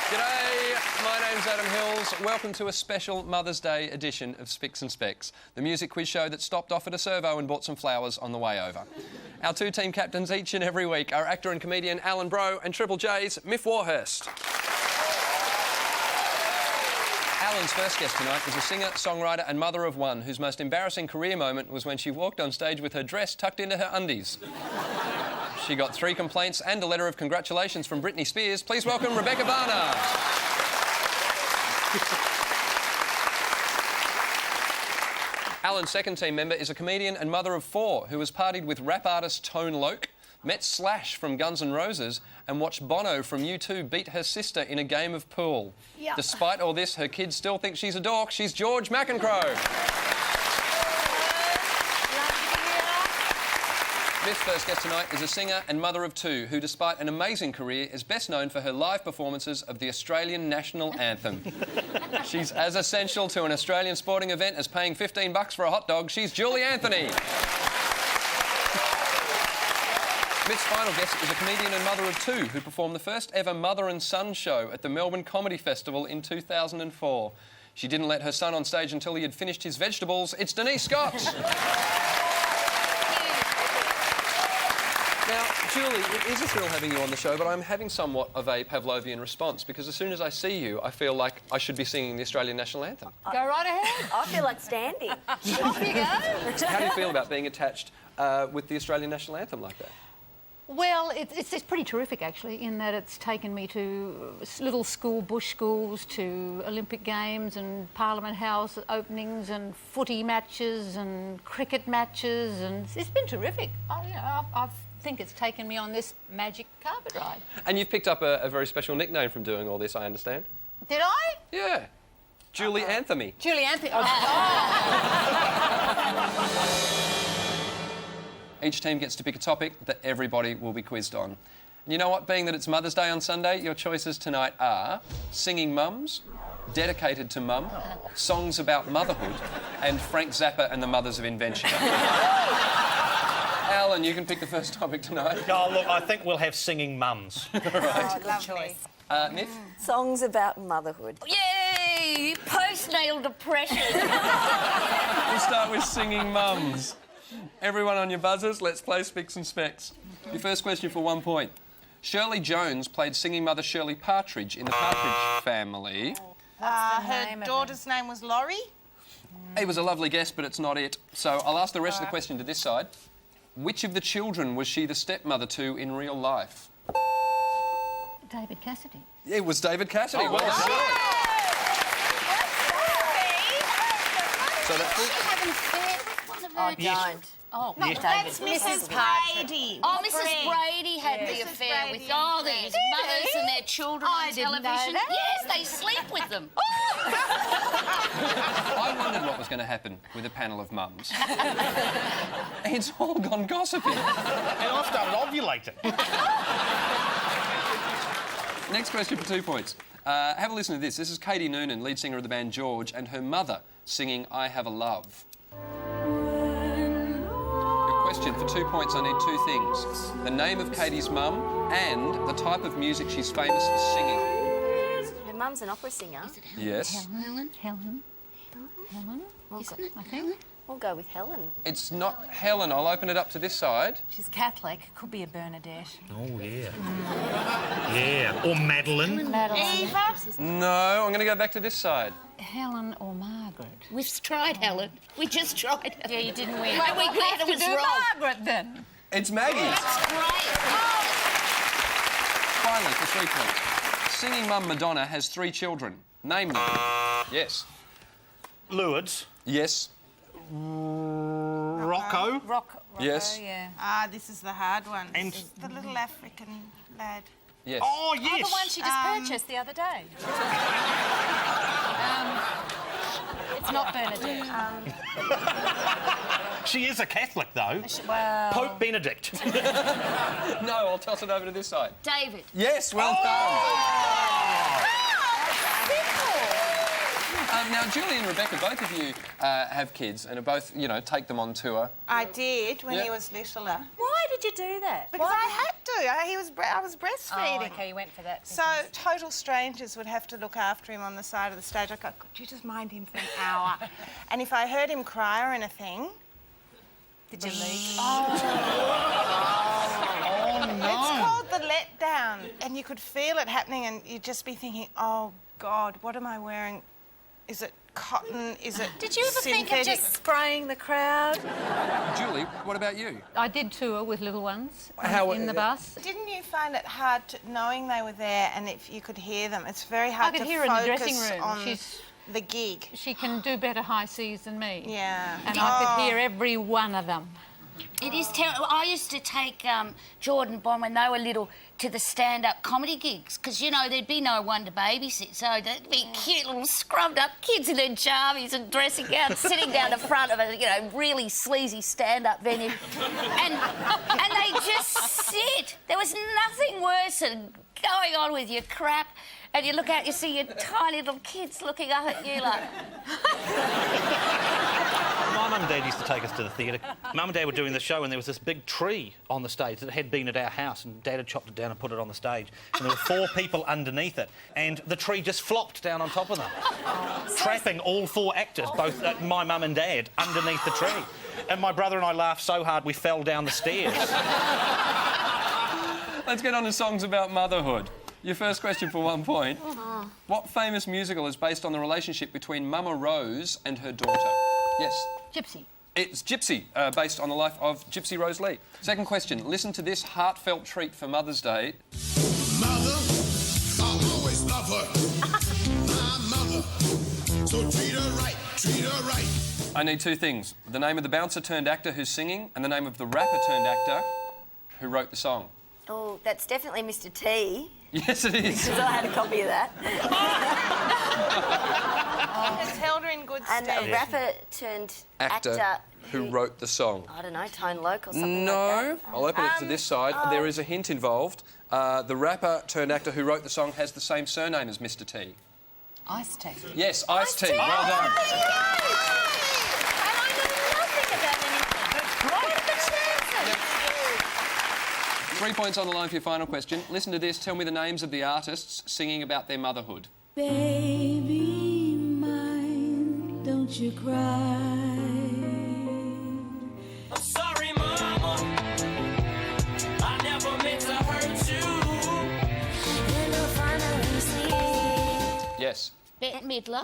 G'day, my name's Adam Hills. Welcome to a special Mother's Day edition of Spicks and Specks, the music quiz show that stopped off at a servo and bought some flowers on the way over. Our two team captains each and every week are actor and comedian Alan Bro and Triple J's Miff Warhurst. Alan's first guest tonight is a singer, songwriter and mother of one whose most embarrassing career moment was when she walked on stage with her dress tucked into her undies. She got 3 complaints and a letter of congratulations from Britney Spears. Please welcome Rebecca Barnard. Alan's second team member is a comedian and mother of 4 who has partied with rap artist Tone Loc, met Slash from Guns N' Roses and watched Bono from U2 beat her sister in a game of pool. Yep. Despite all this, her kids still think she's a dork. She's George McEnroe. Miff's first guest tonight is a singer and mother of 2 who, despite an amazing career, is best known for her live performances of the Australian National Anthem. She's as essential to an Australian sporting event as paying $15 for a hot dog. She's Julie Anthony. Miff's final guest is a comedian and mother of 2 who performed the first ever mother and son show at the Melbourne Comedy Festival in 2004. She didn't let her son on stage until he had finished his vegetables. It's Denise Scott. Now, Julie, it is a thrill having you on the show, but I'm having somewhat of a Pavlovian response because as soon as I see you, I feel like I should be singing the Australian National Anthem. Go right ahead. I feel like standing. Off you go. How do you feel about being attached with the Australian National Anthem like that? Well, it's pretty terrific, actually, in that it's taken me to little bush schools, to Olympic Games and Parliament House openings and footy matches and cricket matches, and it's been terrific. I think it's taken me on this magic carpet ride. And you've picked up a very special nickname from doing all this, I understand. Did I? Yeah. Julie Anthony. Julie Anthony. Each team gets to pick a topic that everybody will be quizzed on. And you know what? Being that it's Mother's Day on Sunday, your choices tonight are Singing Mums, Dedicated to Mum, Songs About Motherhood, and Frank Zappa and the Mothers of Invention. Alan, you can pick the first topic tonight. Oh, look, I think we'll have Singing Mums. All right. Oh, lovely. Miff? Songs about motherhood. Yay! Postnatal depression. We'll start with Singing Mums. Everyone on your buzzers, let's play Spicks and Specks. Your first question for 1 point. Shirley Jones played singing mother Shirley Partridge in the Partridge Family. Her daughter's name was Laurie. It was a lovely guess, but it's not it. So I'll ask the rest of the question to this side. Which of the children was she the stepmother to in real life? David Cassidy. It was David Cassidy. Oh, well done. So that's She having affair with one of her Don't. Oh, No, that's Mrs. Brady. Oh, Mrs. Brady had the affair with all these mothers and their children on didn't know television. that. Yes, they sleep with them. I wondered what was going to happen with a panel of mums. It's all gone gossipy. And I started ovulating. Next question for 2 points. Have a listen to this. This is Katie Noonan, lead singer of the band George, and her mother singing I Have a Love. Your question for 2 points, I need 2 things. The name of Katie's mum and the type of music she's famous for singing. Her mum's an opera singer. Yes. Helen. We'll I think. go with Helen. It's not Helen. I'll open it up to this side. She's Catholic. Could be a Bernadette. Oh, yeah. Yeah. Or Madeline. Eva. No, I'm going to go back to this side. Helen or Margaret? We've tried, Helen. We just tried it. Yeah, you didn't win. Well, we glad it was wrong. Margaret, then. It's Maggie. That's great. Finally, for 3 points. Singing mum Madonna has 3 children. Name them. Yes. Lourdes. Yes. Rocco. Rocco, Yes. yeah. This is the hard one. And- This is the little African lad. Yes. Oh, Oh, yes. the one she just purchased the other day. It's not Bernadette. She is a Catholic, though. Well... Pope Benedict. No, I'll toss it over to this side. David. Yes, well done. Now, Julie and Rebecca, both of you have kids and are both, take them on tour. I did when Yeah. he was littler. Why did you do that? Because I had to. I was breastfeeding. Oh, okay, you went for that. So total strangers would have to look after him on the side of the stage. I'd go, could you just mind him for an hour? And if I heard him cry or anything... Did you leak? Oh, no. It's called the letdown, and you could feel it happening, and you'd just be thinking, oh, God, what am I wearing? Is it cotton? Is it Did you ever think of synthetic? just spraying the crowd? Julie, what about you? I did tour with little ones How- in the bus. Didn't you find it hard knowing they were there and if you could hear them? It's very hard I could to hear her in the focus dressing room. on She's- the gig. She can do better high Cs than me. Yeah. And I could hear every one of them. It is terrible. I used to take Jordan Bond when they were little to the stand-up comedy gigs because, you know, there'd be no one to babysit. So there'd be cute little scrubbed-up kids in their jammies and dressing gowns sitting down the front of a, you know, really sleazy stand-up venue. And they just sit. There was nothing worse than going on with your crap and you look out, you see your tiny little kids looking up at you like... My mum and dad used to take us to the theatre. Mum and dad were doing the show and there was this big tree on the stage that had been at our house and Dad had chopped it down and put it on the stage and there were 4 people underneath it and the tree just flopped down on top of them, trapping all 4 actors, both my mum and dad, underneath the tree. And my brother and I laughed so hard we fell down the stairs. Let's get on to songs about motherhood. Your first question for 1 point. What famous musical is based on the relationship between Mama Rose and her daughter? Yes. Gypsy. It's Gypsy, based on the life of Gypsy Rose Lee. Second question. Listen to this heartfelt treat for Mother's Day. Mother, I'll always love her. My mother, so treat her right, treat her right. I need 2 things. The name of the bouncer-turned-actor who's singing and the name of the rapper-turned-actor who wrote the song. Oh, that's definitely Mr. T. Yes, it is. Because I had a copy of that. It's held her in good And stead. a rapper turned actor who wrote the song. I don't know, Tone Loc or something like No, that. I'll open it to this side. There is a hint involved. The rapper-turned-actor who wrote the song has the same surname as Mr. T. Ice-T. Yes, Ice-T. Well done. And I know nothing about anything. What are the chances? 3 points on the line for your final question. Listen to this. Tell me the names of the artists singing about their motherhood. Baby mine, don't you cry. I'm sorry, Mama. I never meant to hurt you. And I'll finally see. Yes. Bette Midler.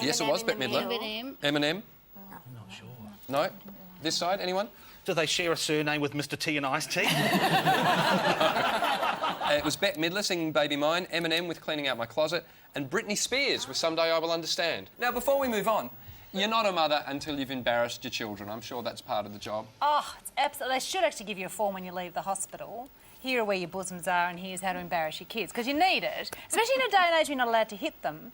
Yes, it was Bette Midler. Eminem. Eminem? I'm not sure. No? This side, anyone? Do they share a surname with Mr T and Ice-T? It was Bette Midler singing Baby Mine, Eminem with Cleaning Out My Closet, and Britney Spears with Someday I Will Understand. Now, before we move on, you're not a mother until you've embarrassed your children. I'm sure that's part of the job. Oh, it's absolutely. They should actually give you a form when you leave the hospital. Here are where your bosoms are and here's how to embarrass your kids, because you need it, especially in a day and age when you're not allowed to hit them.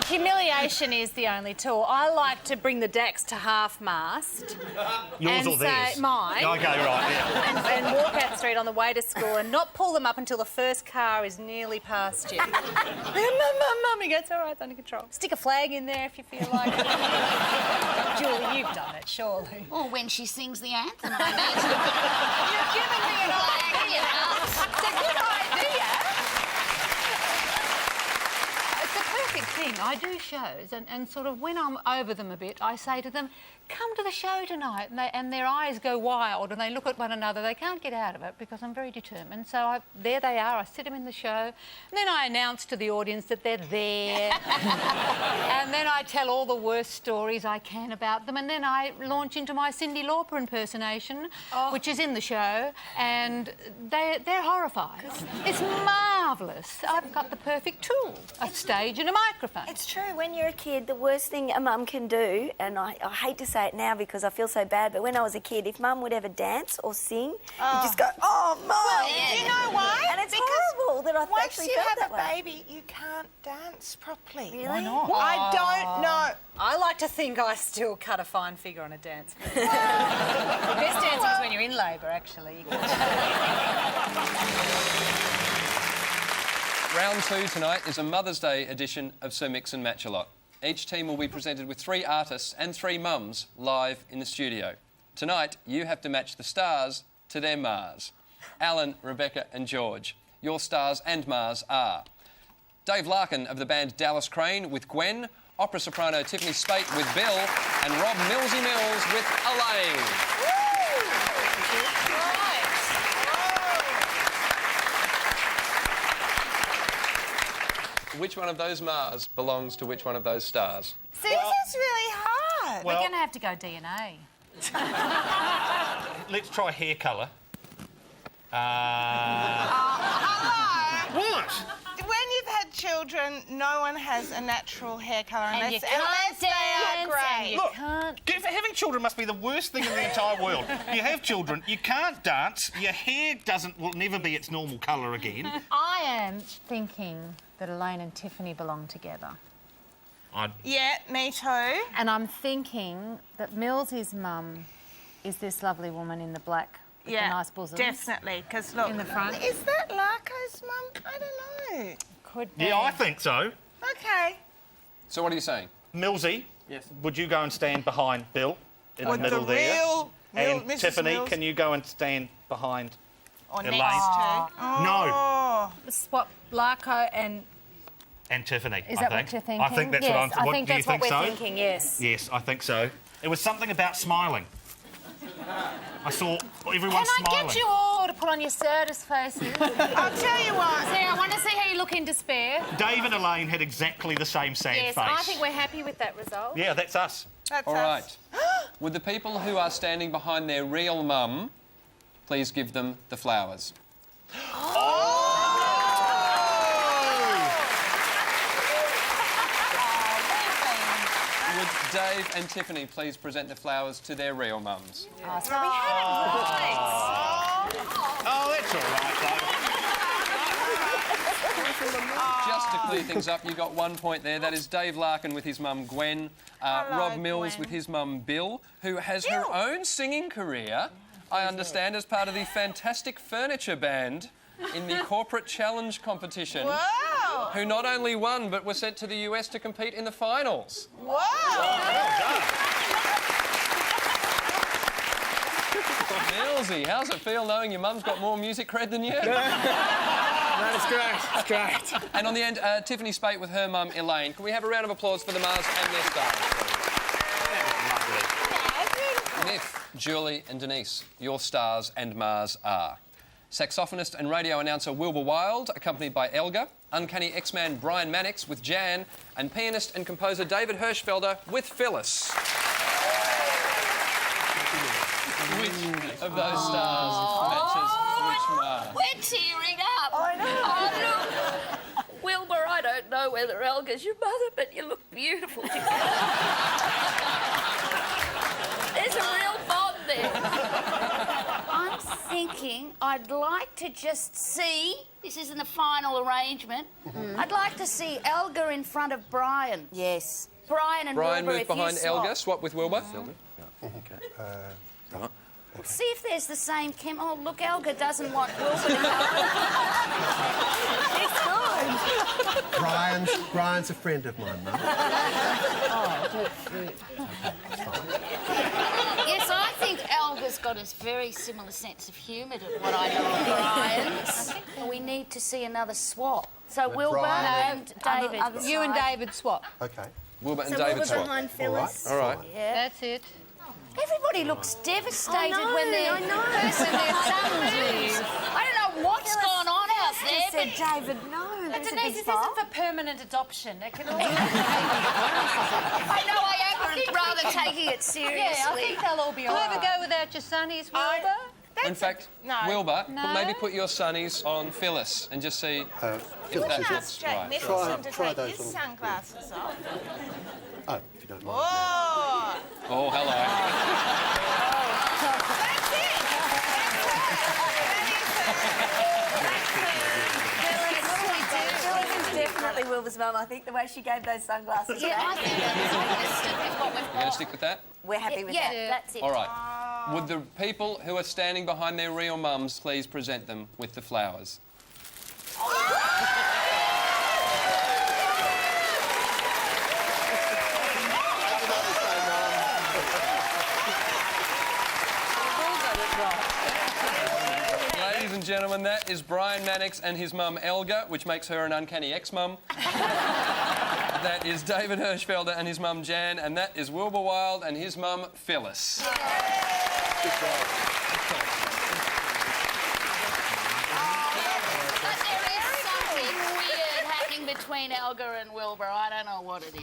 Humiliation is the only tool. I like to bring the Dax to half-mast. Yours or theirs? Mine. OK, right, yeah. And walk out the street on the way to school and not pull them up until the first car is nearly past you. Mum, you go, it's all right, it's under control. Stick a flag in there if you feel like it. Julie, you've done it, surely. Or when she sings the anthem, I imagine. You've given me an idea. It's a good idea. It's the perfect thing. I do shows and sort of when I'm over them a bit, I say to them, come to the show tonight. And their eyes go wild and they look at one another. They can't get out of it because I'm very determined. So there they are. I sit them in the show. And then I announce to the audience that they're there. And then I tell all the worst stories I can about them. And then I launch into my Cyndi Lauper impersonation, which is in the show. And they're horrified. It's marvellous. I've got the perfect tool, a stage and a microphone. It's true. When you're a kid, the worst thing a mum can do, and I hate to say it now because I feel so bad, but when I was a kid, if mum would ever dance or sing, you just go, oh, mum. Well, do you know why? And it's horrible that I've Once actually you felt have that a way. baby, you can't dance properly. Really? Why not? I don't know. I like to think I still cut a fine figure on a dance floor. The best dancing is when you're in labour, actually. Round 2 tonight is a Mother's Day edition of Sir Mix and Match a Lot. Each team will be presented with 3 artists and 3 mums live in the studio. Tonight, you have to match the stars to their Mars. Alan, Rebecca and George. Your stars and Mars are Dave Larkin of the band Dallas Crane with Gwen, opera soprano Tiffany Spate with Bill, and Rob Millsy Mills with Elaine. Which one of those Mars belongs to which one of those stars? See, this is really hard. We're going to have to go DNA. Let's try hair colour. Hello. What? When you've had children, no one has a natural hair colour And you unless can't they are dance, grey. and you Look, can't... having children must be the worst thing in the entire world. You have children, you can't dance, your hair will never be its normal colour again. I am thinking that Elaine and Tiffany belong together. Yeah, me too. And I'm thinking that Millsy's mum is this lovely woman in the black with the nice bosoms. Definitely, because look... In the front. Is that Larko's mum? I don't know. Could be. Yeah, I think so. Okay. So what are you saying? Millsy, would you go and stand behind Bill in the middle the there? real And Mrs. Tiffany, Mills. can you go and stand behind Or Elaine? next to. No. Swap Larko and... And Tiffany, Is I that think. what you're thinking? I think that's yes, what I'm... I think do you that's what think we're so? thinking, yes. Yes, I think so. It was something about smiling. I saw everyone Can I smiling. get you all to put on your saddest faces? I'll tell you what. See, I want to see how you look in despair. Dave and Elaine had exactly the same sad Yes, face. I think we're happy with that result. Yeah, that's us. That's All right. us. Would the people who are standing behind their real mum please give them the flowers? Would Dave and Tiffany please present the flowers to their real mums? So we had it right. Oh, that's all right, Just to clear things up, you got 1 point there. That is Dave Larkin with his mum Gwen, Rob Mills Gwen. with his mum Bill, who has her own singing career, I understand, as part of the Fantastic Furniture Band in the Corporate Challenge competition, Whoa! who not only won but were sent to the US to compete in the finals. Whoa! Millsy, how's it feel knowing your mum's got more music cred than you? That is great. It's great. And on the end, Tiffany Spate with her mum Elaine. Can we have a round of applause for the Mars and their stars, please? Niff, Julie and Denise, your stars and Mars are saxophonist and radio announcer Wilbur Wilde, accompanied by Elgar, uncanny X-Man Brian Mannix with Jan, and pianist and composer David Hirschfelder with Phyllis. Which of those stars matches which Mars? We're tearing up. I know. Oh, look. Wilbur, I don't know whether Elga's your mother, but you look beautiful together. There's a real bond there. I'm thinking I'd like to just see, this isn't the final arrangement, I'd like to see Elga in front of Brian. Yes. Brian and Brian Wilbur, move if you behind swap. Elgar, swap with Wilbur. See if there's the same chem. Oh, look, Elga doesn't want Wilbur to go. It's good. Brian's a friend of mine, Mum. Yes, I think Elga's got a very similar sense of humour to what I know of Brian's. We need to see another swap. So Wilbur Brian and David. other You and side. David swap. Okay. Wilbur and So David Wilbur swap. behind Phyllis. All right. That's it. Everybody looks devastated I know, when their I know. person, their son moves. I don't know what's going on out Just there, said, but David, no. There's a Denise, big this file. isn't for permanent adoption. It can all be... I know I am rather taking it seriously. Yeah, I think they'll all be all Ever right. go without your sonnies, Wilbur? In fact, no. Wilbur, No? maybe put your sunnies on Phyllis and just see if that Ask looks Jake right. Nicholson to Try take those his little- sunglasses off. Oh, if you don't mind. Oh! Oh, hello. That's it! Phyllis is definitely Wilbur's mum. I think the way she gave those sunglasses Yeah, I back. think that's what we've got. You're going to stick with that? We're happy with Yeah, that. that's it. All right. Would the people who are standing behind their real mums please present them with the flowers? gentlemen, that is Brian Mannix and his mum Elga, which makes her an uncanny ex-mum. That is David Hirschfelder and his mum Jan, and that is Wilbur Wilde and his mum Phyllis. Between Elga and Wilbur, I don't know what it is.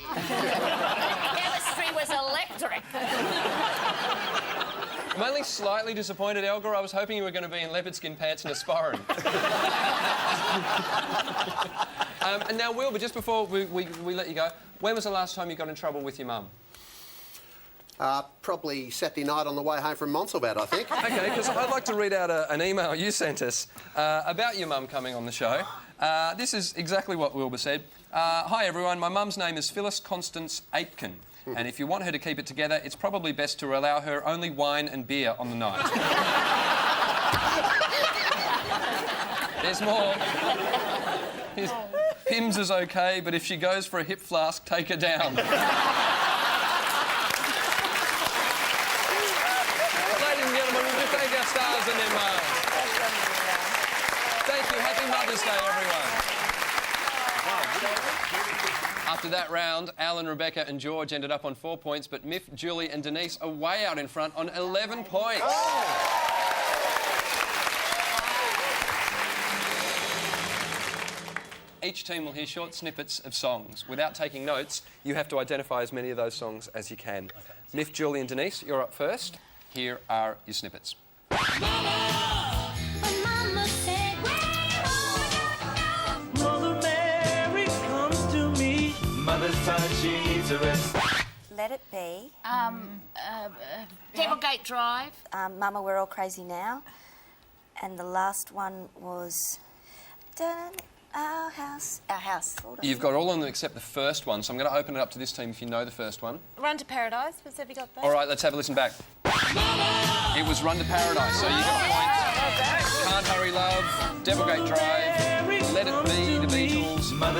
Chemistry was electric. I'm only slightly disappointed, Elga. I was hoping you were going to be in leopard skin pants and a sporran. And now, Wilbur, just before we let you go, when was the last time you got in trouble with your mum? Probably Saturday night on the way home from Montsalvat, I think. OK, because I'd like to read out an email you sent us about your mum coming on the show. This is exactly what Wilbur said. Hi, everyone. My mum's name is Phyllis Constance Aitken. And if you want her to keep it together, it's probably best to allow her only wine and beer on the night. There's more. Pimm's is OK, but if she goes for a hip flask, take her down. Ladies and gentlemen, we just thank our stars and their mums. Thank you. Happy Mother's Day, everyone. After that round, Alan, Rebecca and George ended up on 4 points, but Miff, Julie and Denise are way out in front on 11 points. Each team will hear short snippets of songs. Without taking notes, you have to identify as many of those songs as you can. Okay. Miff, Julie and Denise, you're up first. Here are your snippets. Mama said, Mother Mary comes to me. Mother's tired, she needs a rest. Let It Be. Devilgate Drive. Mama, We're All Crazy Now. And the last one was... Our house. Hold on. You've got all of them except the first one, so I'm going to open it up to this team if you know the first one. Run to Paradise. Have you got that? All right, let's have a listen back. It was Run to Paradise, so you got points. Can't Hurry Love, Devilgate Drive, Let It Be, The Beatles, and Our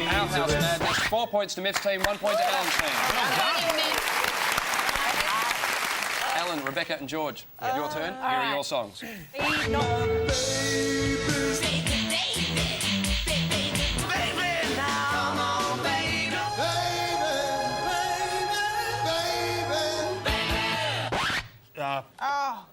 House Madness. 4 points to Miff's team, 1 point to Alan's team. Alan, Rebecca and George, your turn. Here are your songs.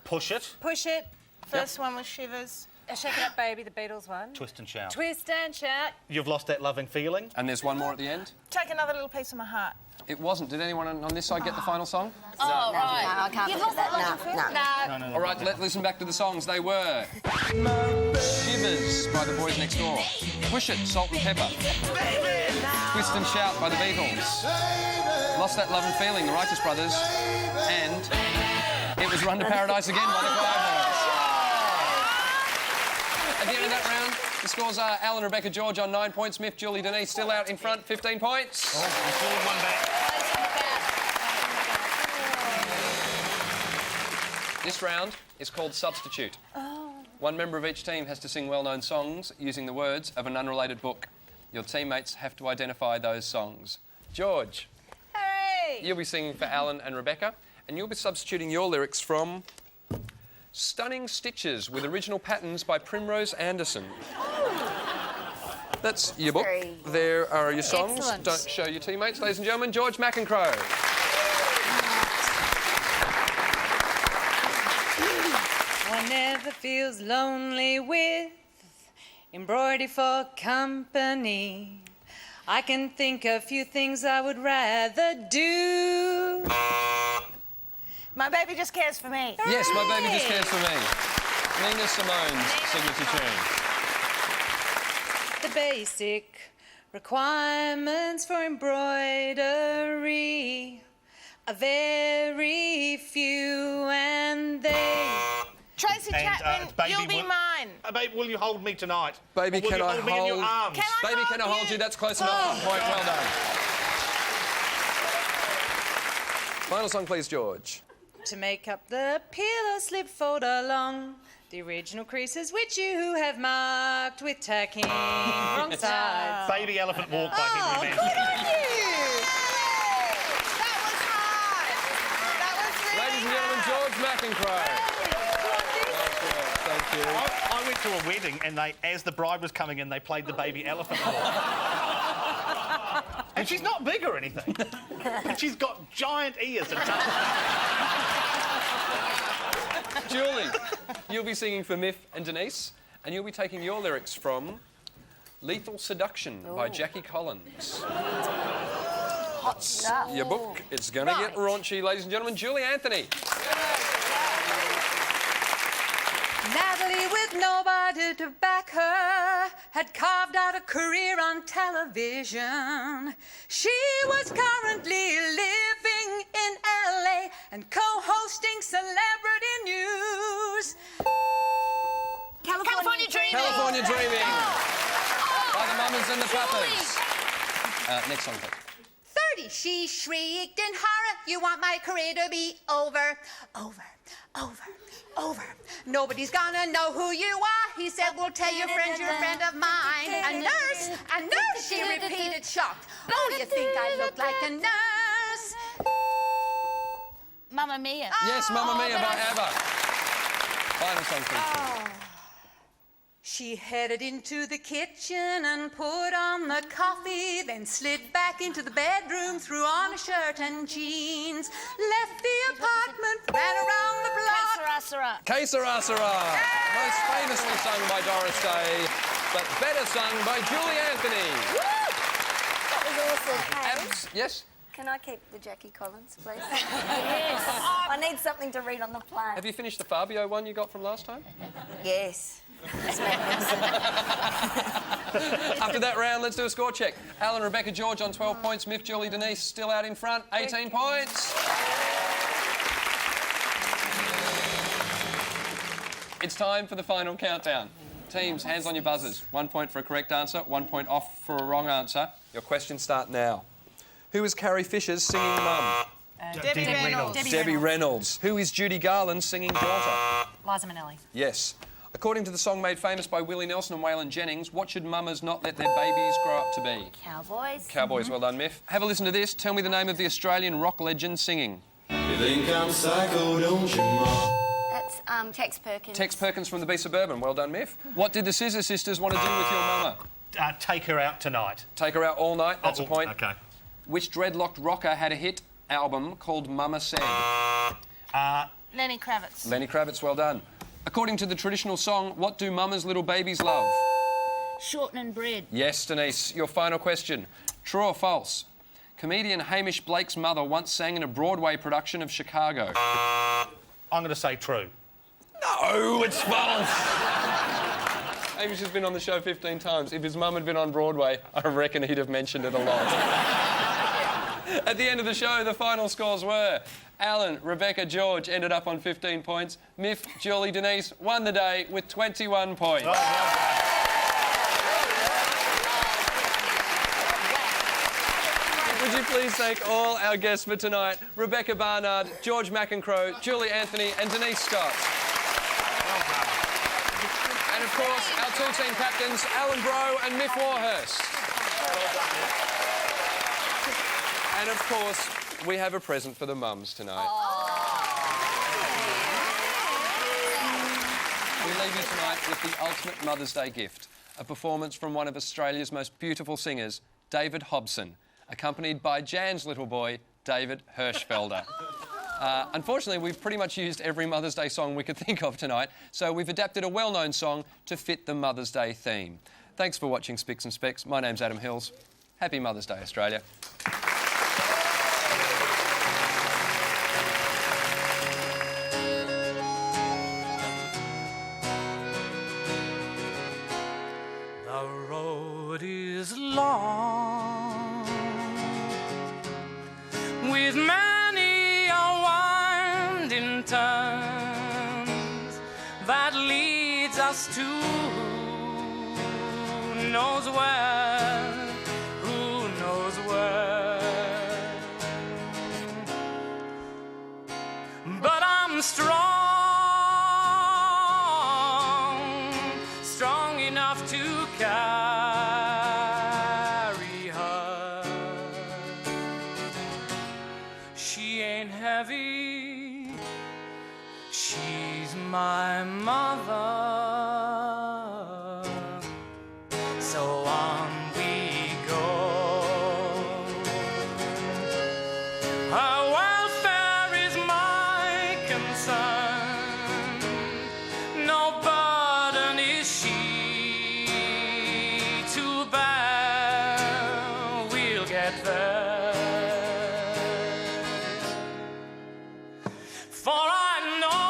Push It. Push It. First one was Shivers. Shake It Up Baby, the Beatles one. Twist and Shout. Twist and Shout. You've Lost That Loving Feeling. And there's one more at the end. Take Another Little Piece of My Heart. It wasn't. Did anyone on this side get the final song? Oh, right. No, I can't look at that. No. All right, let's listen back to the songs. They were Shivers by the Boys Next Door, Push It, Salt and Pepper, Twist and Shout by the Beatles, Lost That Love and Feeling, the Righteous Brothers, and It Was Run to Paradise Again by the Choir Boys. At the end of that round, the scores are Alan, Rebecca, George on 9 points, Miff, Julie, Denise still out in front, 15 points. Oh, we're still one back. This round is called Substitute. One member of each team has to sing well-known songs using the words of an unrelated book. Your teammates have to identify those songs. George, Hey! you'll be singing for Alan and Rebecca, and you'll be substituting your lyrics from Stunning Stitches with Original Patterns by Primrose Anderson. That's your book. There are your songs. Excellent. Don't show your teammates. Ladies and gentlemen, George McEnroe. One never feels lonely with embroidery for company. I can think of few things I would rather do. My Baby Just Cares for Me. Yes, My Baby Just Cares for Me. Nina Simone's signature tune. The basic requirements for embroidery are very few, and they... Tracy Chapman, Baby, You'll Be Mine. Baby, will you hold me tonight? Baby, Or will can you I hold me in your hold- arms? Baby, can I hold you? That's close enough. 1 point. Well done. Final song, please, George. To make up the pillow slip fold along the original creases which you have marked with tacking wrong sides. Baby Elephant Walk by Henry Mann. Good on you. That was hard. That was really Ladies and gentlemen, hard. George McEnroe. Thank you. I went to a wedding and as the bride was coming in, they played the baby elephant walk. And she's not big or anything. But she's got giant ears and tongue. Julie, you'll be singing for Miff and Denise, and you'll be taking your lyrics from Lethal Seduction by Jackie Collins. Hot stuff. Your book. It's going to get raunchy, ladies and gentlemen. Julie Anthony. Natalie, with nobody to back her, had carved out a career on television. She was currently living in LA and co-hosting Celebrity News. California Dreaming. California Dreaming. By the Mamas and the Papas. Next song, please. 30, she shrieked in horror, you want my career to be over, over, over, over. Nobody's gonna know who you are, he said, well, tell your friend you're a friend of mine. A nurse, she repeated, shocked. Oh, you think I look like a nurse? Mamma Mia. Yes, Mamma Mia by ABBA. Final song, please. She headed into the kitchen and put on the coffee, then slid back into the bedroom, threw on a shirt and jeans, left the apartment, ran around the block. Que Sera Sera. Most famously sung by Doris Day, but better sung by Julie Anthony. That was awesome. Hey, Yes? can I keep the Jackie Collins, please? Yes. I need something to read on the plane. Have you finished the Fabio one you got from last time? Yes. After that round, let's do a score check. Alan, Rebecca, George on 12 points. Miff, Julie, Denise still out in front, 18 points. It's time for the final countdown. Teams, hands on your buzzers. 1 point for a correct answer, 1 point off for a wrong answer. Your questions start now. Who is Carrie Fisher's singing mum? Debbie Reynolds. Debbie Reynolds. Who is Judy Garland's singing daughter? Liza Minnelli. Yes. According to the song made famous by Willie Nelson and Waylon Jennings, what should mamas not let their babies grow up to be? Cowboys. Cowboys, well done, Miff. Have a listen to this. Tell me the name of the Australian rock legend singing. You think I'm psycho, don't you, Ma? That's Tex Perkins. Tex Perkins from the B Suburban, well done, Miff. What did the Scissor Sisters want to do with your mama? Take her out tonight. Take her out all night, that's a point. OK. Which dreadlocked rocker had a hit album called Mama Said? Lenny Kravitz. Lenny Kravitz, well done. According to the traditional song, what do mamas' little babies love? Shortening bread. Yes, Denise. Your final question. True or false? Comedian Hamish Blake's mother once sang in a Broadway production of Chicago. I'm going to say true. No, it's false. Hamish has been on the show 15 times. If his mum had been on Broadway, I reckon he'd have mentioned it a lot. At the end of the show, the final scores were Alan, Rebecca, George ended up on 15 points. Miff, Julie, Denise won the day with 21 points. Would you please thank all our guests for tonight, Rebecca Barnard, George McEnroe, Julie Anthony and Denise Scott. And of course, our two team captains, Alan Bro and Miff Warhurst. And of course, we have a present for the mums tonight. We leave you tonight with the ultimate Mother's Day gift, a performance from one of Australia's most beautiful singers, David Hobson, accompanied by Jan's little boy, David Hirschfelder. Unfortunately, we've pretty much used every Mother's Day song we could think of tonight, so we've adapted a well-known song to fit the Mother's Day theme. Thanks for watching Spicks and Specks. My name's Adam Hills. Happy Mother's Day, Australia. The road is long, with many a winding turns that leads us to who knows where, who knows where. But I'm strong enough to carry her. She ain't heavy, she's my mother. so on we go. Her welfare is my concern, no burden is she to bear, we'll get there. For I know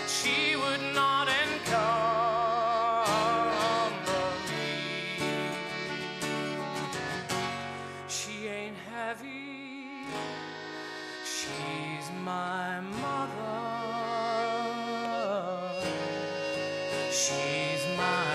she would not encumber me. She ain't heavy, she's my mother. She's my